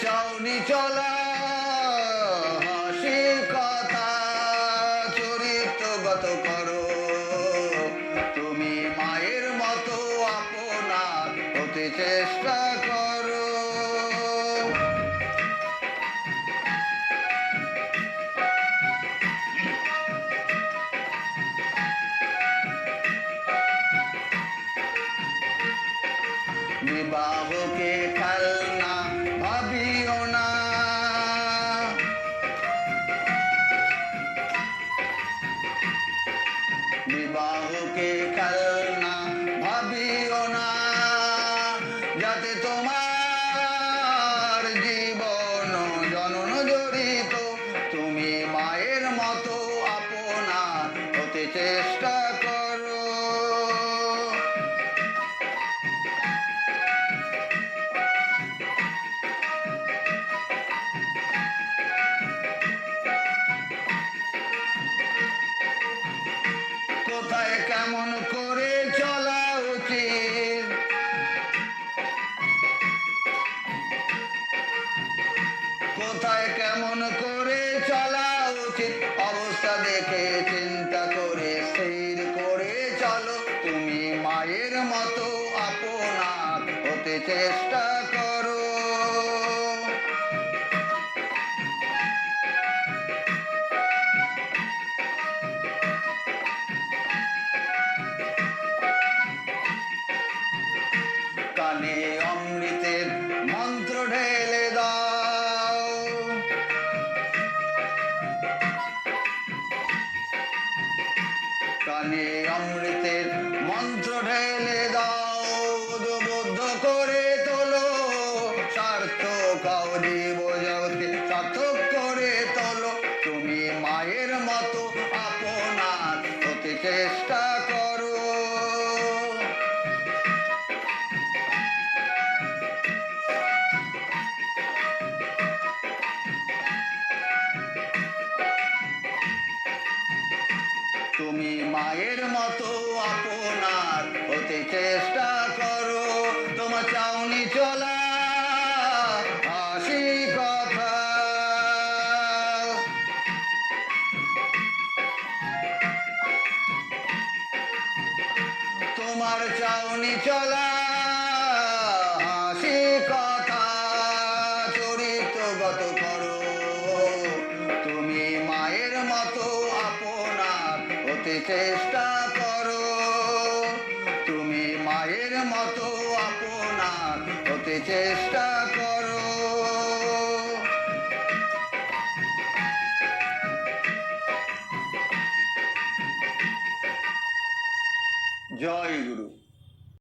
চাউনি চলা হাসির কথা চরিত্রগত করো। তুমি মায়ের মতো আপনার হতে চেষ্টা করো। বিবাহকে খেলনা ভাবিও না, বিবাহকে খেলনা ভাবিও না, যাতে তোমার জীবন জনন জড়িত। তুমি মায়ের মতো আপনার হতে চেষ্টা করো। কোথায় কেমন করে চলা উচিত, কোথায় কেমন করে চলা উচিত, অবস্থা দেখে চিন্তা করে স্থির করে চলো। তুমি মায়ের মতো আপনার হতে চেষ্টা করো। কানে অমৃতের মন্ত্র ঢেলে দাও, কানে অমৃতের মন্ত্র ঢেলে দাও। উদ্বুদ্ধ করে তোলো, সার্থক হও জীবজগতে, সার্থক করে তোলো। তুমি মায়ের মতো আপনার হতে চেষ্টা করো। তুমি মায়ের মতো আপনার হতে চেষ্টা করো। তোমার চাউনি চলা হাসি কথা, তোমার চাউনি চলা হাসি কথা চরিত্রগত করো। তুমি মায়ের মতো আপনার হতে চেষ্টা করো। তুমি মায়ের মতো আপনার হতে চেষ্টা করো। জয় গুরু।